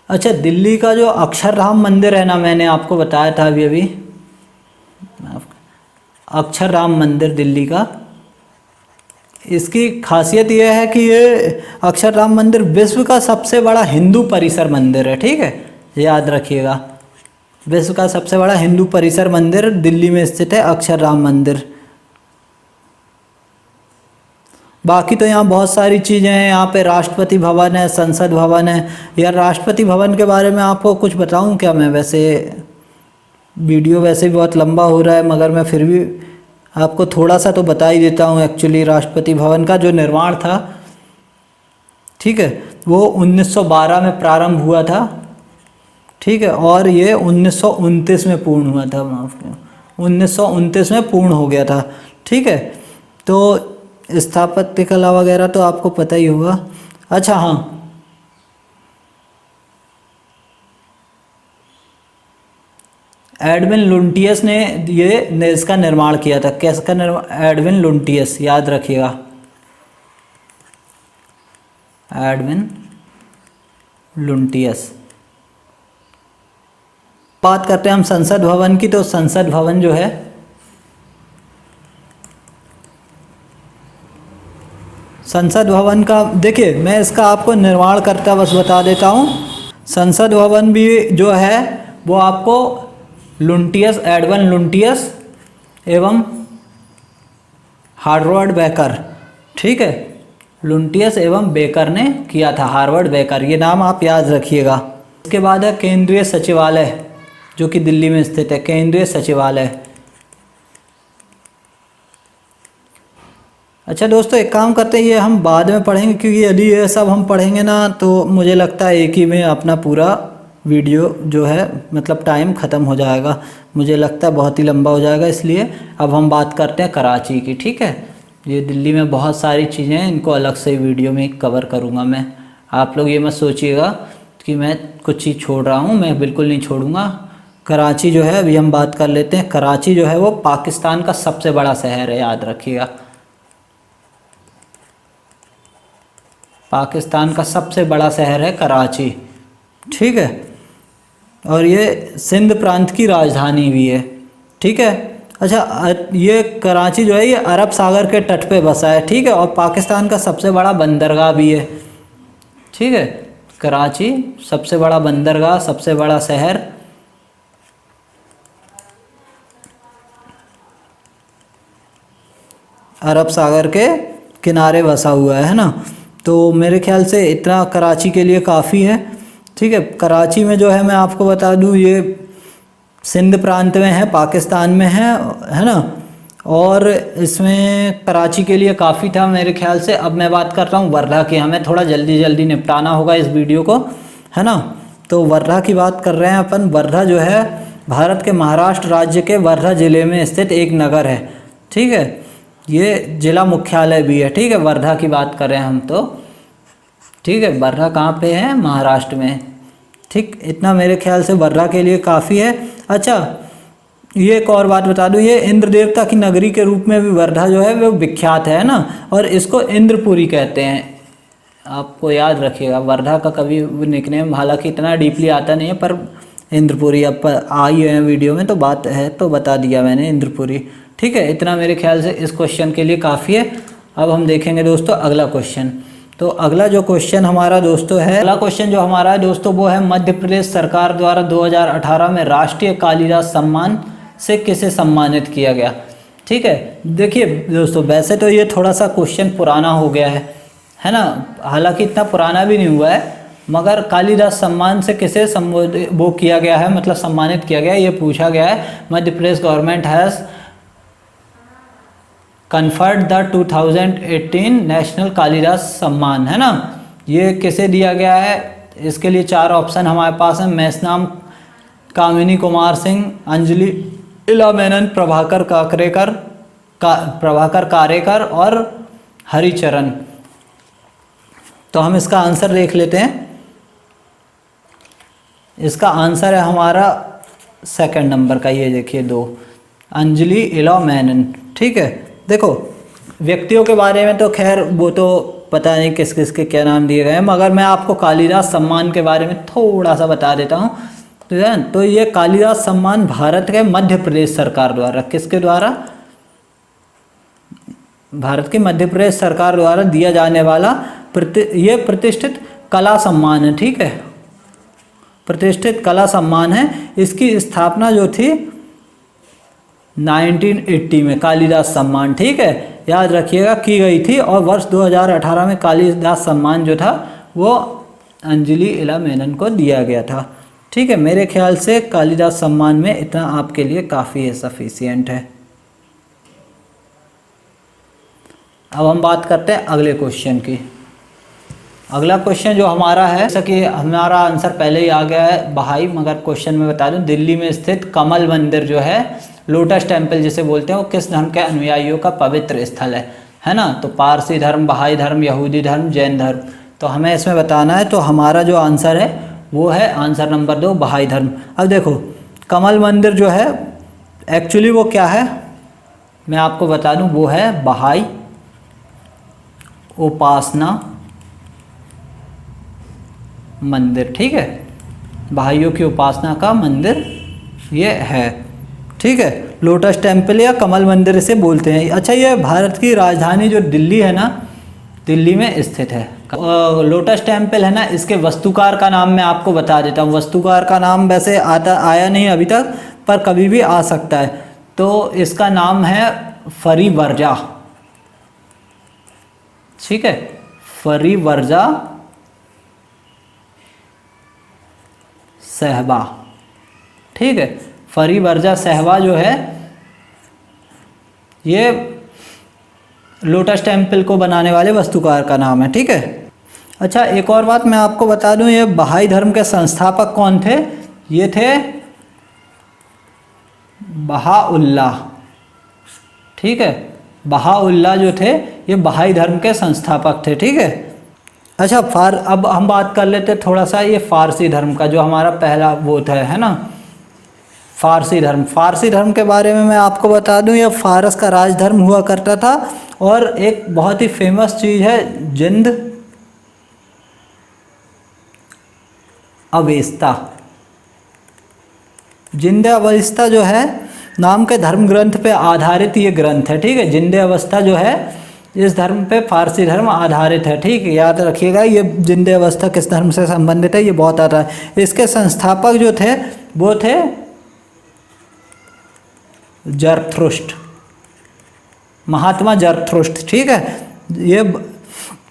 अच्छा, दिल्ली का जो अक्षरधाम मंदिर है ना, मैंने आपको बताया था अभी अक्षरधाम मंदिर दिल्ली का, इसकी खासियत यह है कि ये अक्षरधाम मंदिर विश्व का सबसे बड़ा हिंदू परिसर मंदिर है, ठीक है, याद रखिएगा। विश्व का सबसे बड़ा हिंदू परिसर मंदिर दिल्ली में स्थित है, अक्षरधाम मंदिर। बाकी तो यहाँ बहुत सारी चीज़ें हैं, यहाँ पे राष्ट्रपति भवन है, संसद भवन है। यार राष्ट्रपति भवन के बारे में आपको कुछ बताऊँ क्या मैं? वैसे वीडियो वैसे भी बहुत लंबा हो रहा है, मगर मैं फिर भी आपको थोड़ा सा तो बता ही देता हूँ। एक्चुअली राष्ट्रपति भवन का जो निर्माण था, ठीक है, वो 1912 में प्रारंभ हुआ था, ठीक है, और ये 1929 में पूर्ण हुआ था, माफ करें 1929 में पूर्ण हो गया था, ठीक है। तो स्थापत्य कला वगैरह तो आपको पता ही होगा। अच्छा हाँ, एडविन लुटियस ने इसका निर्माण किया था। किसका निर्माण? एडविन लुटियस, याद रखिएगा, एडविन लुटियस। बात करते हैं हम संसद भवन की। तो संसद भवन जो है, संसद भवन का देखिए, मैं इसका आपको निर्माण करता बस बता देता हूँ। संसद भवन भी जो है वो आपको लुटियस, एडविन लुटियस एवं हार्वर्ड बेकर, ठीक है, लुटियस एवं बेकर ने किया था, हार्वर्ड बेकर, ये नाम आप याद रखिएगा। इसके बाद है केंद्रीय सचिवालय, जो कि दिल्ली में स्थित है, केंद्रीय सचिवालय। अच्छा दोस्तों, एक काम करते हैं, ये हम बाद में पढ़ेंगे, क्योंकि यदि ये सब हम पढ़ेंगे ना तो मुझे लगता है एक ही में अपना पूरा वीडियो जो है मतलब टाइम ख़त्म हो जाएगा, मुझे लगता है बहुत ही लंबा हो जाएगा। इसलिए अब हम बात करते हैं कराची की, ठीक है। ये दिल्ली में बहुत सारी चीज़ें हैं, इनको अलग से वीडियो में कवर करूँगा मैं। आप लोग ये मत सोचिएगा कि मैं कुछ चीज़ छोड़ रहा हूँ, मैं बिल्कुल नहीं छोड़ूंगा। कराची जो है अभी हम बात कर लेते हैं। कराची जो है वो पाकिस्तान का सबसे बड़ा शहर है, याद रखिएगा, पाकिस्तान का सबसे बड़ा शहर है कराची, ठीक है। और ये सिंध प्रांत की राजधानी भी है, ठीक है। अच्छा, ये कराची जो है ये अरब सागर के तट पे बसा है, ठीक है, और पाकिस्तान का सबसे बड़ा बंदरगाह भी है, ठीक है। कराची सबसे बड़ा बंदरगाह, सबसे बड़ा शहर। अरब सागर के किनारे बसा हुआ है ना। तो मेरे ख्याल से इतना कराची के लिए काफ़ी है, ठीक है। कराची में जो है मैं आपको बता दूं, ये सिंध प्रांत में है, पाकिस्तान में है ना। और इसमें कराची के लिए काफ़ी था मेरे ख्याल से। अब मैं बात कर रहा हूँ वर्धा की, हमें थोड़ा जल्दी जल्दी निपटाना होगा इस वीडियो को, है ना। तो वर्धा की बात कर रहे हैं अपन। वर्धा जो है भारत के महाराष्ट्र राज्य के वर्धा ज़िले में स्थित एक नगर है, ठीक है। ये जिला मुख्यालय भी है, ठीक है। वर्धा की बात करें हम तो, ठीक है। वर्धा कहाँ पे है? महाराष्ट्र में, ठीक। इतना मेरे ख्याल से वर्धा के लिए काफ़ी है। अच्छा, ये एक और बात बता दूँ, ये इंद्र देवता की नगरी के रूप में भी वर्धा जो है वो विख्यात है ना, और इसको इंद्रपुरी कहते हैं। आपको याद रखिएगा, वर्धा का कभी निकनेम हालांकि इतना डीपली आता नहीं है, पर इंद्रपुरी अब आई है वीडियो में तो बात है तो बता दिया मैंने, इंद्रपुरी, ठीक है। इतना मेरे ख्याल से इस क्वेश्चन के लिए काफ़ी है। अब हम देखेंगे दोस्तों अगला क्वेश्चन। तो अगला जो क्वेश्चन हमारा दोस्तों है, अगला क्वेश्चन जो हमारा है दोस्तों वो है, मध्य प्रदेश सरकार द्वारा 2018 में राष्ट्रीय कालिदास सम्मान से किसे सम्मानित किया गया, ठीक है। देखिए दोस्तों, वैसे तो ये थोड़ा सा क्वेश्चन पुराना हो गया है ना, हालांकि इतना पुराना भी नहीं हुआ है, मगर कालिदास सम्मान से किसे संबोधित वो किया गया है, मतलब सम्मानित किया गया है, ये पूछा गया है। Madhya Pradesh government has conferred the 2018 national Kalidas Samman, है ना। ये किसे दिया गया है? इसके लिए 4 ऑप्शन हमारे पास हैं। मैसनाम कामिनी कुमार सिंह, अंजलि इला मेनन, प्रभाकर कारेकर और हरिचरण। तो हम इसका आंसर देख लेते हैं। इसका आंसर है हमारा सेकंड नंबर का, ये देखिए 2, अंजलि इला मेनन, ठीक है। देखो, व्यक्तियों के बारे में तो खैर वो तो पता नहीं किस किस के क्या नाम दिए गए हैं, मगर मैं आपको कालिदास सम्मान के बारे में थोड़ा सा बता देता हूँ। तो ये कालिदास सम्मान भारत के मध्य प्रदेश सरकार द्वारा, किसके द्वारा? भारत की मध्य प्रदेश सरकार द्वारा दिया जाने वाला ये प्रतिष्ठित कला सम्मान है, ठीक है। प्रतिष्ठित कला सम्मान है। इसकी स्थापना जो थी 1980 में, कालिदास सम्मान, ठीक है, याद रखिएगा, की गई थी। और वर्ष 2018 में कालिदास सम्मान जो था वो अंजलि इला मेनन को दिया गया था, ठीक है। मेरे ख्याल से कालिदास सम्मान में इतना आपके लिए काफ़ी है, सफिशियंट है। अब हम बात करते हैं अगले क्वेश्चन की। अगला क्वेश्चन जो हमारा है, जैसा कि हमारा आंसर पहले ही आ गया है बहाई, मगर क्वेश्चन में बता दूं, दिल्ली में स्थित कमल मंदिर जो है, लोटस टेम्पल जिसे बोलते हैं, वो किस धर्म के अनुयायियों का पवित्र स्थल है ना। तो पारसी धर्म, बहाई धर्म, यहूदी धर्म, जैन धर्म। तो हमें इसमें बताना है, तो हमारा जो आंसर है वो है आंसर नंबर 2, बहाई धर्म। अब देखो कमल मंदिर जो है एक्चुअली वो क्या है, मैं आपको बता दूं, वो है बहाई उपासना मंदिर, ठीक है, बहाइयों की उपासना का मंदिर ये है, ठीक है। लोटस टेम्पल या कमल मंदिर इसे बोलते हैं। अच्छा, ये भारत की राजधानी जो दिल्ली है ना, दिल्ली में स्थित है। लोटस टेम्पल है ना, इसके वास्तुकार का नाम मैं आपको बता देता हूँ। वास्तुकार का नाम वैसे आया नहीं अभी तक, पर कभी भी आ सकता है। तो इसका नाम है फरीवर्जा, ठीक है, फरीवर्जा सहबा, ठीक है। फरीवर्जा सहबा जो है ये लोटस टेम्पल को बनाने वाले वास्तुकार का नाम है, ठीक है। अच्छा, एक और बात मैं आपको बता दूं, ये बहाई धर्म के संस्थापक कौन थे, ये थे बहाउल्लाह, ठीक है। बहाउल्लाह जो थे ये बहाई धर्म के संस्थापक थे, ठीक है। अच्छा, अब हम बात कर लेते हैं थोड़ा सा ये फारसी धर्म का, जो हमारा पहला वो था, है ना, फारसी धर्म। फारसी धर्म के बारे में मैं आपको बता दूं, यह फारस का राजधर्म हुआ करता था। और एक बहुत ही फेमस चीज़ है जिंद अवेस्ता। जिंद अवेस्ता जो है नाम के धर्म ग्रंथ पे आधारित ये ग्रंथ है, ठीक है। जिंद अवस्था जो है इस धर्म पे फारसी धर्म आधारित है, ठीक है, याद रखिएगा। ये जिंद अवस्था किस धर्म से संबंधित है ये बहुत आता है। इसके संस्थापक जो थे वो थे जरथुष्ट्र, महात्मा जरथुष्ट्र, ठीक है। ये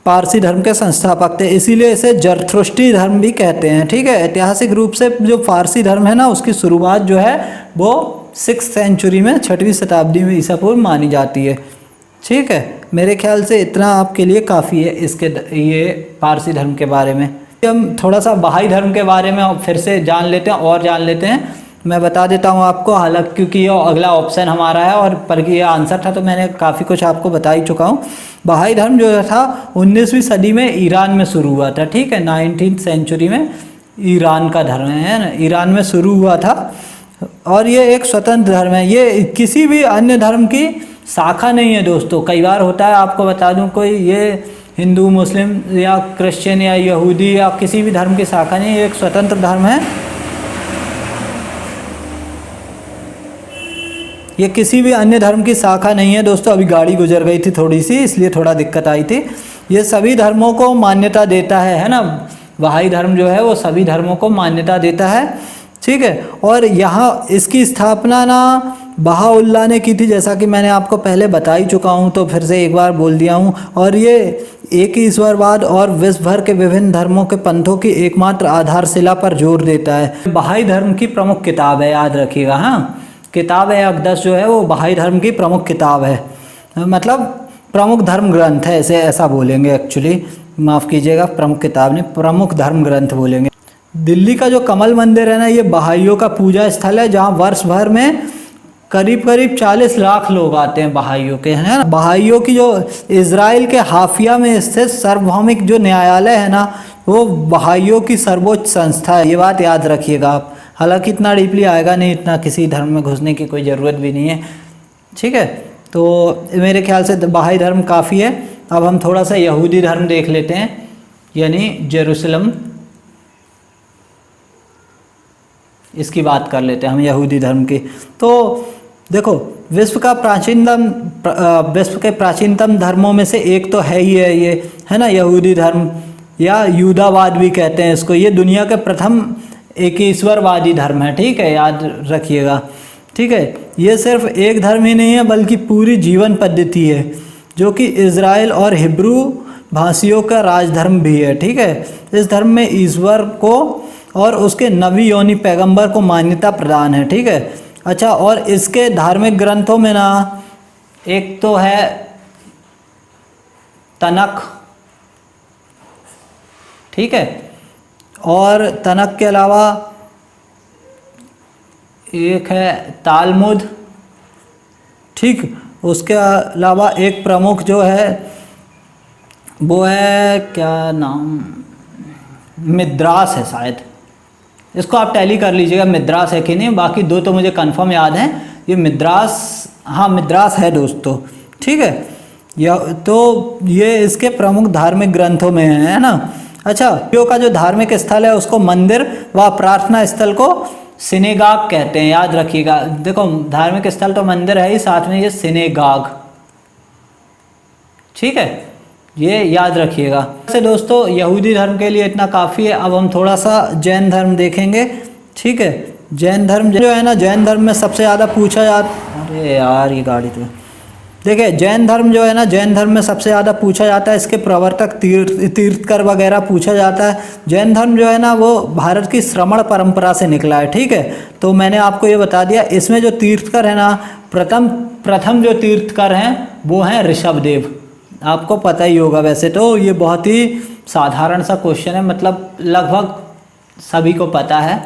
पारसी धर्म के संस्थापक थे, इसीलिए इसे जरथुष्ट्री धर्म भी कहते हैं, ठीक है। ऐतिहासिक रूप से जो फारसी धर्म है ना, उसकी शुरुआत जो है वो 6th सेंचुरी में, 6वीं शताब्दी में ईसा पूर्व मानी जाती है, ठीक है। मेरे ख्याल से इतना आपके लिए काफ़ी है इसके ये पारसी धर्म के बारे में। हम थोड़ा सा बहाई धर्म के बारे में फिर से जान लेते हैं और जान लेते हैं। मैं बता देता हूँ आपको, हालांकि क्योंकि ये अगला ऑप्शन हमारा है और पर ये आंसर था, तो मैंने काफ़ी कुछ आपको बता ही चुका हूँ। बहाई धर्म जो था 19वीं सदी में ईरान में शुरू हुआ था, ठीक है। 19th सेंचुरी में ईरान का धर्म है ना, ईरान में शुरू हुआ था। और ये एक स्वतंत्र धर्म है, ये किसी भी अन्य धर्म की शाखा नहीं है दोस्तों। कई बार होता है, आपको बता दूं, कोई ये हिंदू, मुस्लिम या क्रिश्चियन या यहूदी या किसी भी धर्म की शाखा नहीं, ये एक स्वतंत्र धर्म है। ये किसी भी अन्य धर्म की शाखा नहीं है दोस्तों। अभी गाड़ी गुजर गई थी थोड़ी सी, इसलिए थोड़ा दिक्कत आई थी। ये सभी धर्मों को मान्यता देता है ना, बहाई धर्म जो है वो सभी धर्मों को मान्यता देता है, ठीक है। और यहाँ इसकी स्थापना ना बहाउल्लाह ने की थी, जैसा कि मैंने आपको पहले बता ही चुका हूँ, तो फिर से एक बार बोल दिया हूँ। और ये एक ही ईश्वरवाद और विश्व भर के विभिन्न धर्मों के पंथों की एकमात्र आधारशिला पर जोर देता है। बहाई धर्म की प्रमुख किताब है, याद रखिएगा। हाँ, किताब है अक़दस जो है वो बहाई धर्म की प्रमुख किताब है, मतलब प्रमुख धर्म ग्रंथ है, इसे ऐसा बोलेंगे एक्चुअली, माफ़ कीजिएगा, प्रमुख किताब नहीं, प्रमुख धर्म ग्रंथ बोलेंगे। दिल्ली का जो कमल मंदिर है ना, ये बहाइयों का पूजा स्थल है, जहाँ वर्ष भर में करीब 40 लाख लोग आते हैं बहाइयों के, है ना। बहाइयों की जो इजराइल के हाफिया में स्थित सार्वभौमिक जो न्यायालय है ना, वो बहाइयों की सर्वोच्च संस्था है, ये बात याद रखिएगा आप। हालांकि इतना डीपली आएगा नहीं, इतना किसी धर्म में घुसने की कोई ज़रूरत भी नहीं है, ठीक है। तो मेरे ख्याल से बहाई धर्म काफ़ी है। अब हम थोड़ा सा यहूदी धर्म देख लेते हैं, यानी जेरूसलम, इसकी बात कर लेते हैं हम यहूदी धर्म की। तो देखो, विश्व के प्राचीनतम धर्मों में से एक तो है ही है ये, है ना, यहूदी धर्म, या यूदावाद भी कहते हैं इसको। ये दुनिया के प्रथम एक ईश्वरवादी धर्म है, ठीक है, याद रखिएगा, ठीक है। ये सिर्फ एक धर्म ही नहीं है बल्कि पूरी जीवन पद्धति है, जो कि इज़राइल और हिब्रू भाषियों का राजधर्म भी है, ठीक है। इस धर्म में ईश्वर को और उसके नबी योनी पैगंबर को मान्यता प्रदान है, ठीक है। अच्छा, और इसके धार्मिक ग्रंथों में ना एक तो है तनख, ठीक है, और तनख के अलावा एक है तालमुद, ठीक। उसके अलावा एक प्रमुख जो है वो है, क्या नाम, मिद्रास है शायद, इसको आप टैली कर लीजिएगा मिद्रास है कि नहीं, बाकी दो तो मुझे कंफर्म याद है। ये मिद्रास, हाँ मिद्रास है दोस्तों, ठीक है। तो ये इसके प्रमुख धार्मिक ग्रंथों में है ना। अच्छा, यहूदियों का जो धार्मिक स्थल है उसको मंदिर व प्रार्थना स्थल को सिनेगाग कहते हैं, याद रखिएगा। देखो धार्मिक स्थल तो मंदिर है ही, साथ में ये सिनेगाग, ठीक है, ये याद रखिएगा। वैसे दोस्तों यहूदी धर्म के लिए इतना काफ़ी है। अब हम थोड़ा सा जैन धर्म देखेंगे, ठीक है। जैन धर्म जो है ना, जैन धर्म में सबसे ज़्यादा पूछा जाता, अरे यार ये गाड़ी तो, देखिए जैन धर्म जो है ना, जैन धर्म में सबसे ज़्यादा पूछा जाता है, इसके प्रवर्तक तीर्थकर वगैरह पूछा जाता है। जैन धर्म जो है ना वो भारत की श्रमण परंपरा से निकला है, ठीक है। तो मैंने आपको ये बता दिया, इसमें जो तीर्थकर है ना, प्रथम जो तीर्थकर हैं वो हैं ऋषभदेव, आपको पता ही होगा। वैसे तो ये बहुत ही साधारण सा क्वेश्चन है, मतलब लगभग सभी को पता है,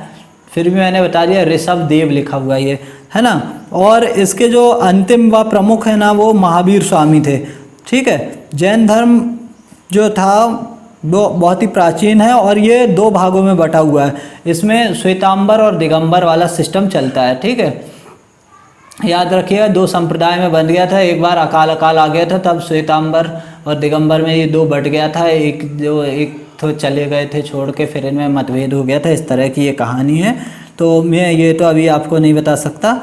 फिर भी मैंने बता दिया, ऋषभदेव लिखा हुआ ये है ना। और इसके जो अंतिम व प्रमुख है ना वो महावीर स्वामी थे, ठीक है। जैन धर्म जो था वो बहुत ही प्राचीन है और ये दो भागों में बटा हुआ है। इसमें श्वेतांबर और दिगंबर वाला सिस्टम चलता है, ठीक है। याद रखिएगा, दो संप्रदाय में बन गया था, एक बार अकाल आ गया था, तब श्वेतांबर और दिगंबर में ये दो बट गया था, एक तो चले गए थे छोड़ के, फिर इनमें मतभेद हो गया था, इस तरह की ये कहानी है। तो मैं ये तो अभी आपको नहीं बता सकता,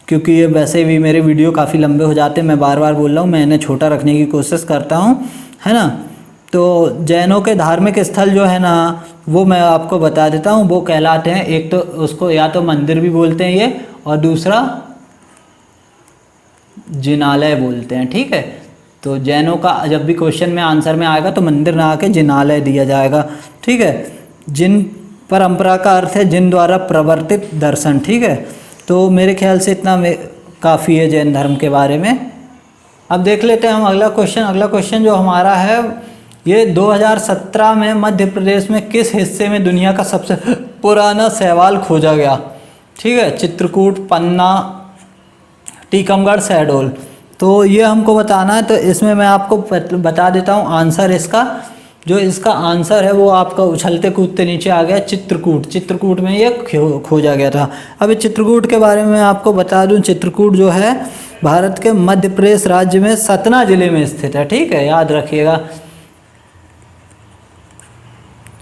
क्योंकि ये वैसे भी मेरे वीडियो काफ़ी लंबे हो जाते हैं, मैं बार बार बोल रहा हूँ, मैं इन्हें छोटा रखने की कोशिश करता हूँ, है ना। तो जैनों के धार्मिक स्थल जो है ना वो मैं आपको बता देता हूँ, वो कहलाते हैं, एक तो उसको या तो मंदिर भी बोलते हैं ये, और दूसरा जिनालय बोलते हैं, ठीक है। तो जैनों का जब भी क्वेश्चन में आंसर में आएगा तो मंदिर ना आके जिनालय दिया जाएगा, ठीक है। जिन परंपरा का अर्थ है जिन द्वारा प्रवर्तित दर्शन, ठीक है। तो मेरे ख्याल से इतना काफ़ी है जैन धर्म के बारे में। अब देख लेते हैं हम अगला क्वेश्चन। अगला क्वेश्चन जो हमारा है, ये 2017 में मध्य प्रदेश में किस हिस्से में दुनिया का सबसे पुराना शैवाल खोजा गया, ठीक है। चित्रकूट, पन्ना, टीकमगढ़, शहडोल। तो ये हमको बताना है, तो इसमें मैं आपको बता देता हूँ आंसर इसका। जो इसका आंसर है वो आपका उछलते कूदते नीचे आ गया, चित्रकूट में ये खोजा गया था। अब चित्रकूट के बारे में आपको बता दूं, चित्रकूट जो है भारत के मध्य प्रदेश राज्य में सतना जिले में स्थित है, ठीक है, याद रखिएगा।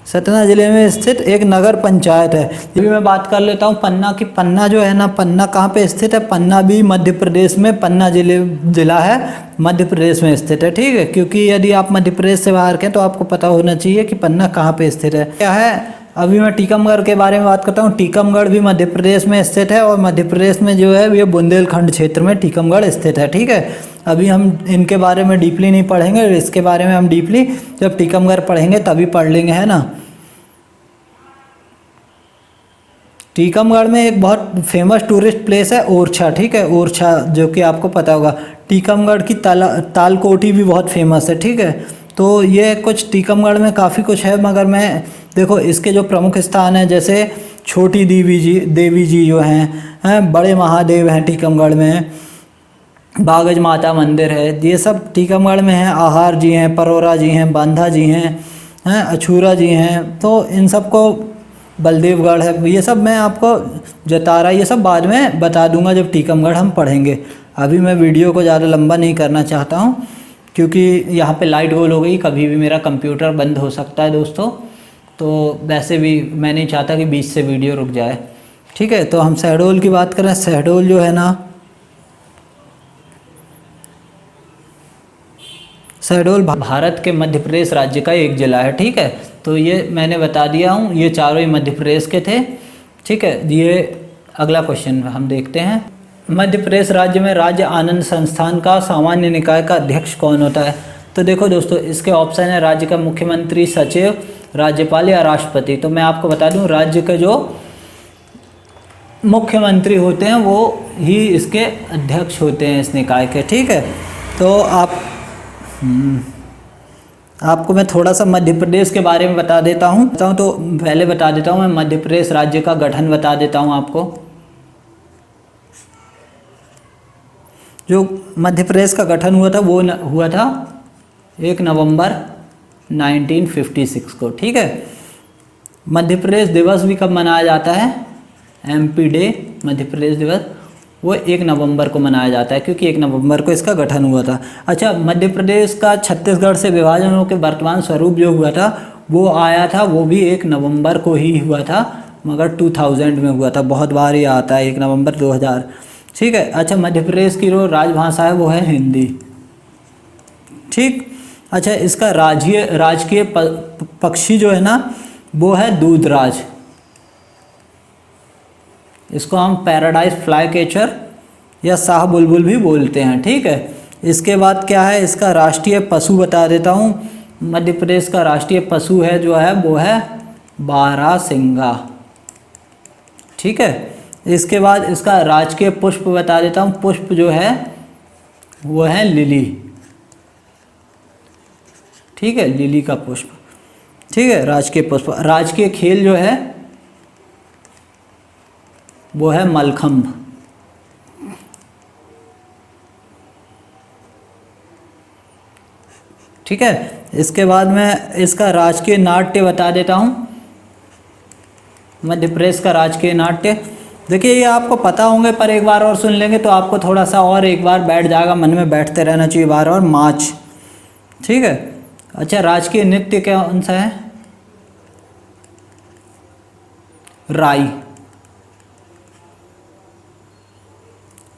सतना जिले में स्थित एक नगर पंचायत है। ये भी मैं बात कर लेता हूँ पन्ना की। पन्ना जो है ना, पन्ना कहाँ पे स्थित है? पन्ना भी मध्य प्रदेश में, पन्ना जिला है, मध्य प्रदेश में स्थित है, ठीक है। क्योंकि यदि आप मध्य प्रदेश से बाहर के तो आपको पता होना चाहिए कि पन्ना कहाँ पे स्थित है, क्या है। अभी मैं टीकमगढ़ के बारे में बात करता हूँ। टीकमगढ़ भी मध्य प्रदेश में स्थित है, और मध्य प्रदेश में जो है ये बुंदेलखंड क्षेत्र में टीकमगढ़ स्थित है, ठीक है। अभी हम इनके बारे में डीपली नहीं पढ़ेंगे, इसके बारे में हम डीपली जब टीकमगढ़ पढ़ेंगे तभी पढ़ लेंगे, है ना। टीकमगढ़ में एक बहुत फेमस टूरिस्ट प्लेस है ओरछा, ठीक है, ओरछा, जो कि आपको पता होगा। टीकमगढ़ की तालकोटी भी बहुत फेमस है, ठीक है। तो ये कुछ टीकमगढ़ में काफ़ी कुछ है, मगर मैं देखो इसके जो प्रमुख स्थान हैं, जैसे छोटी देवी जी जो हैं, बड़े महादेव हैं टीकमगढ़ में, बागज माता मंदिर है, ये सब टीकमगढ़ में है। आहार जी हैं, परोरा जी हैं, बांधा जी हैं, अछूरा जी हैं। तो इन सबको, बलदेवगढ़ है, ये सब मैं आपको जतारा, ये सब बाद में बता दूंगा जब टीकमगढ़ हम पढ़ेंगे। अभी मैं वीडियो को ज़्यादा लंबा नहीं करना चाहता हूँ, क्योंकि यहाँ पे लाइट गोल हो गई, कभी भी मेरा कंप्यूटर बंद हो सकता है दोस्तों। तो वैसे भी मैं नहीं चाहता कि बीच से वीडियो रुक जाए, ठीक है। तो हम शहडोल की बात करें। शहडोल जो है ना, शहडोल भारत के मध्य प्रदेश राज्य का एक जिला है, ठीक है। तो ये मैंने बता दिया हूँ, ये चारों ही मध्य प्रदेश के थे, ठीक है। ये अगला क्वेश्चन हम देखते हैं। मध्य प्रदेश राज्य में राज्य आनंद संस्थान का सामान्य निकाय का अध्यक्ष कौन होता है? तो देखो दोस्तों, इसके ऑप्शन है राज्य का मुख्यमंत्री, सचिव, राज्यपाल या राष्ट्रपति। तो मैं आपको बता दूं, राज्य के जो मुख्यमंत्री होते हैं वो ही इसके अध्यक्ष होते हैं इस निकाय के, ठीक है। तो आपको मैं थोड़ा सा मध्य प्रदेश के बारे में बता देता हूँ। तो पहले बता देता हूँ मैं मध्य प्रदेश राज्य का गठन बता देता हूँ आपको। जो मध्य प्रदेश का गठन हुआ था वो हुआ था 1 नवंबर 1956 को, ठीक है। मध्य प्रदेश दिवस भी कब मनाया जाता है? MP डे, मध्य प्रदेश दिवस, वो 1 नवंबर को मनाया जाता है क्योंकि 1 नवंबर को इसका गठन हुआ था। अच्छा, मध्य प्रदेश का छत्तीसगढ़ से विभाजन होकर वर्तमान स्वरूप जो हुआ था वो आया था, वो भी 1 नवंबर को ही हुआ था, मगर 2000 में हुआ था। बहुत बार ये आता है 1 नवंबर 2000, ठीक है। अच्छा, मध्य प्रदेश की जो राजभाषा है वो है हिंदी, ठीक। अच्छा, इसका राजकीय पक्षी जो है ना वो है दूधराज। इसको हम पैराडाइज फ्लाई कैचर या शाह बुलबुल भी बोलते हैं, ठीक है। इसके बाद क्या है, इसका राष्ट्रीय पशु बता देता हूँ। मध्य प्रदेश का राष्ट्रीय पशु है जो है वो है बारहसिंगा, ठीक है। इसके बाद इसका राजकीय पुष्प बता देता हूँ। पुष्प जो है वो है लिली, ठीक है, लिली का पुष्प, ठीक है, राजकीय पुष्प। राजकीय खेल जो है वो है मलखंभ, ठीक है। इसके बाद मैं इसका राजकीय नाट्य बता देता हूँ। मध्य प्रदेश का राजकीय नाट्य, देखिए ये आपको पता होंगे पर एक बार और सुन लेंगे तो आपको थोड़ा सा और एक बार बैठ जाएगा, मन में बैठते रहना चाहिए बार और माच, ठीक है। अच्छा, राजकीय नृत्य कौन सा है? राई।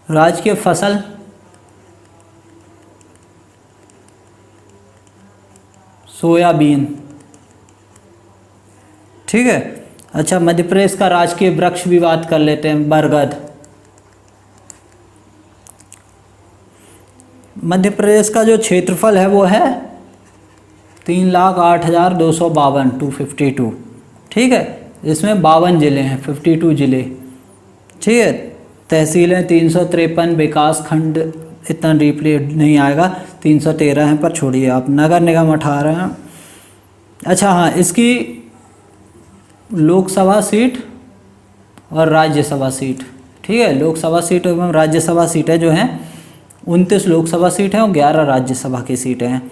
राजकीय फसल सोयाबीन, ठीक है। अच्छा, मध्य प्रदेश का राजकीय वृक्ष भी बात कर लेते हैं, बरगद। मध्य प्रदेश का जो क्षेत्रफल है वो है 3,08,252, 252, ठीक है। इसमें 52 जिले हैं, 52 जिले, ठीक है। तहसीलें 353, विकास खंड इतना डीपली नहीं आएगा, 313 हैं, पर छोड़िए आप। नगर निगम 18 हैं। अच्छा हाँ, इसकी लोकसभा सीट और राज्यसभा सीट, ठीक है। लोकसभा सीट एवं राज्यसभा सीटें जो हैं 29 लोकसभा सीट हैं और 11 राज्यसभा की सीटें हैं,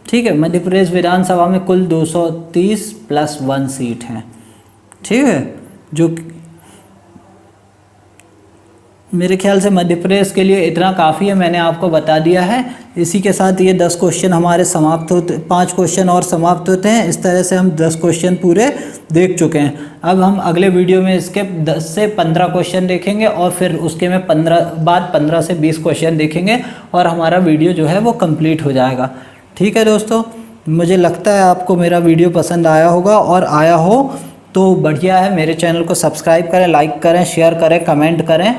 ठीक है। मध्य प्रदेश विधानसभा में कुल 230 + 1 सीट हैं, ठीक है। जो मेरे ख्याल से मध्य प्रदेश के लिए इतना काफ़ी है, मैंने आपको बता दिया है। इसी के साथ ये 10 क्वेश्चन हमारे समाप्त होते, 5 क्वेश्चन और समाप्त होते हैं। इस तरह से हम 10 क्वेश्चन पूरे देख चुके हैं। अब हम अगले वीडियो में इसके 10 से 15 क्वेश्चन देखेंगे और फिर उसके में 15 से 20 क्वेश्चन देखेंगे और हमारा वीडियो जो है वो कंप्लीट हो जाएगा, ठीक है दोस्तों। मुझे लगता है आपको मेरा वीडियो पसंद आया होगा, और आया हो तो बढ़िया है। मेरे चैनल को सब्सक्राइब करें, लाइक करें, शेयर करें, कमेंट करें